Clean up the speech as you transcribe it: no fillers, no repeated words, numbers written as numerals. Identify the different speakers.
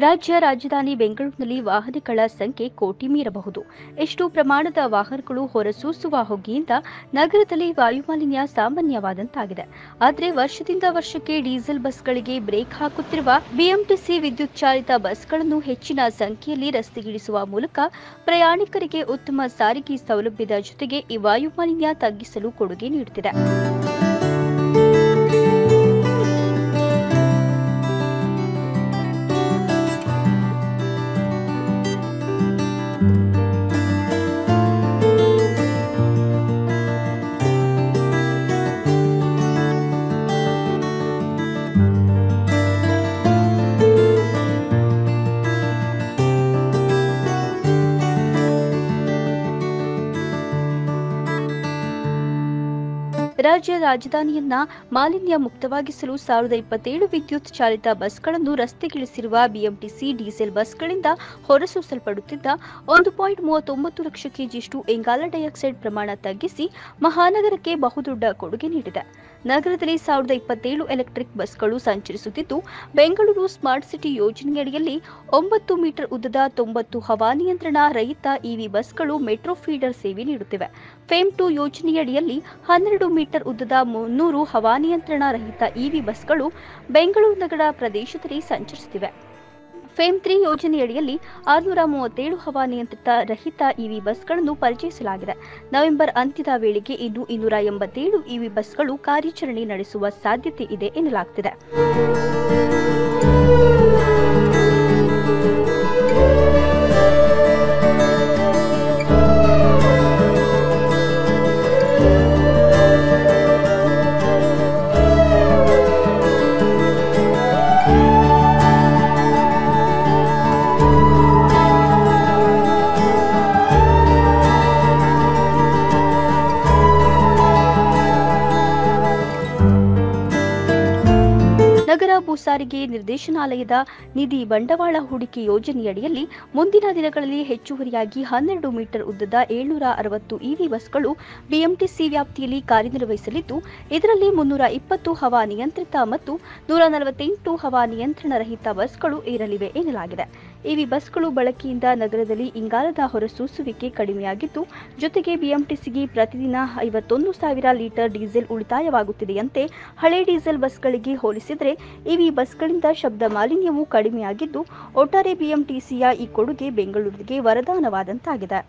Speaker 1: ರಾಜ್ಯ ರಾಜಧಾನಿ ಬೆಂಗಳೂರಿನಲ್ಲಿ ವಾಹನಗಳ ಸಂಖ್ಯೆ ಕೋಟಿ ಮೀರಬಹುದು. ಎಷ್ಟು ಪ್ರಮಾಣದ ವಾಹನಗಳು ಹೊರಸೂಸುವ ಹೊಗೆಯಿಂದ ನಗರದಲ್ಲಿ ವಾಯುಮಾಲಿನ್ಯ ಸಾಮಾನ್ಯವಾದಂತಾಗಿದೆ. ಆದರೆ ವರ್ಷದಿಂದ ವರ್ಷಕ್ಕೆ ಡೀಸೆಲ್ ಬಸ್ಗಳಿಗೆ ಬ್ರೇಕ್ ಹಾಕುತ್ತಿರುವ ಬಿಎಂಟಿಸಿ ವಿದ್ಯುತ್ ಚಾಲಿತ ಬಸ್ಗಳನ್ನು ಹೆಚ್ಚಿನ ಸಂಖ್ಯೆಯಲ್ಲಿ ರಸ್ತೆಗಿಳಿಸುವ ಮೂಲಕ ಪ್ರಯಾಣಿಕರಿಗೆ ಉತ್ತಮ ಸಾರಿಗೆ ಸೌಲಭ್ಯದ ಜೊತೆಗೆ ಈ ವಾಯುಮಾಲಿನ್ಯ ತಗ್ಗಿಸಲು ಕೊಡುಗೆ ನೀಡುತ್ತಿದೆ. ರಾಜ್ಯ ರಾಜಧಾನಿಯನ್ನ ಮಾಲಿನ್ಯ ಮುಕ್ತವಾಗಿಸಲು 2027 ವಿದ್ಯುತ್ ಚಾಲಿತ ಬಸ್ಗಳನ್ನು ರಸ್ತೆಗಿಳಿಸಿರುವ ಬಿಎಂಟಿಸಿ ಡೀಸೆಲ್ ಬಸ್ಗಳಿಂದ ಹೊರಸೂಸಲ್ಪಡುತ್ತಿದ್ದ 1.39 ಲಕ್ಷ ಕೆಜಿಯಷ್ಟು ಇಂಗಾಲ ಡೈಆಕ್ಸೈಡ್ ಪ್ರಮಾಣ ತಗ್ಗಿಸಿ ಮಹಾನಗರಕ್ಕೆ ಬಹುದೊಡ್ಡ ಕೊಡುಗೆ ನೀಡಿದೆ. ನಗರದಲ್ಲಿ 2027 ಎಲೆಕ್ಟ್ರಿಕ್ ಬಸ್ಗಳು ಸಂಚರಿಸುತ್ತಿದ್ದು, ಬೆಂಗಳೂರು ಸ್ಮಾರ್ಟ್ ಸಿಟಿ ಯೋಜನೆಯಡಿಯಲ್ಲಿ 9 ಮೀಟರ್ ಉದ್ದದ 90 ಹವಾನಿಯಂತ್ರಣ ರಹಿತ ಇವಿ ಬಸ್ಗಳು ಮೆಟ್ರೋ ಫೀಡರ್ ಸೇವೆ ನೀಡುತ್ತಿವೆ. ಫೇಮ್ 2 ಯೋಜನೆಯಡಿಯಲ್ಲಿ 12 ಮೀಟರ್ ಉದ್ದದ 300 ಹವಾನಿಯಂತ್ರಣ ರಹಿತ ಇವಿ ಬಸ್ಗಳು ಬೆಂಗಳೂರು ನಗರ ಪ್ರದೇಶದಲ್ಲಿ ಸಂಚರಿಸುತ್ತಿವೆ. ಫೇಮ್ 3 ಯೋಜನೆಯಡಿಯಲ್ಲಿ 637 ಹವಾನಿಯಂತ್ರಿತ ರಹಿತ ಇವಿ ಬಸ್ಗಳನ್ನು ಪರಿಚಯಿಸಲಾಗಿದೆ. ನವೆಂಬರ್ ಅಂತ್ಯದ ವೇಳೆಗೆ ಇನ್ನು 287 ಇವಿ ಬಸ್ಗಳು ಕಾರ್ಯಾಚರಣೆ ನಡೆಸುವ ಸಾಧ್ಯತೆ ಇದೆ ಎನ್ನಲಾಗುತ್ತಿದೆ. ನಗರ ಭೂ ಸಾರಿಗೆ ನಿರ್ದೇಶನಾಲಯದ ನಿಧಿ ಬಂಡವಾಳ ಹೂಡಿಕೆ ಯೋಜನೆಯಡಿಯಲ್ಲಿ ಮುಂದಿನ ದಿನಗಳಲ್ಲಿ ಹೆಚ್ಚುವರಿಯಾಗಿ 12 ಮೀಟರ್ ಉದ್ದದ 760 ಇವಿ ಬಸ್ಗಳು ಬಿಎಂಟಿಸಿ ವ್ಯಾಪ್ತಿಯಲ್ಲಿ ಕಾರ್ಯನಿರ್ವಹಿಸಲಿದ್ದು, ಇದರಲ್ಲಿ 320 ಹವಾನಿಯಂತ್ರಿತ ಮತ್ತು 148 ಹವಾನಿಯಂತ್ರಣ ರಹಿತ ಬಸ್ಗಳು ಇರಲಿವೆ ಎನ್ನಲಾಗಿದೆ. ಇವಿ ಬಸ್ಗಳು ಬಳಕೆಯಿಂದ ನಗರದಲ್ಲಿ ಇಂಗಾಲದ ಹೊರಸೂಸುವಿಕೆ ಕಡಿಮೆಯಾಗಿದ್ದು, ಜೊತೆಗೆ ಬಿಎಂಟಿಸಿಗೆ ಪ್ರತಿದಿನ 51,000 ಲೀಟರ್ ಡೀಸೆಲ್ ಉಳಿತಾಯವಾಗುತ್ತಿದೆಯಂತೆ. ಹಳೆ ಡೀಸೆಲ್ ಬಸ್ಗಳಿಗೆ ಹೋಲಿಸಿದರೆ ಇವಿ ಬಸ್ಗಳಿಂದ ಶಬ್ದ ಮಾಲಿನ್ಯವೂ ಕಡಿಮೆಯಾಗಿದ್ದು, ಒಟ್ಟಾರೆ ಬಿಎಂಟಿಸಿಯ ಈ ಕೊಡುಗೆ ಬೆಂಗಳೂರಿಗೆ ವರದಾನವಾದಂತಾಗಿದೆ.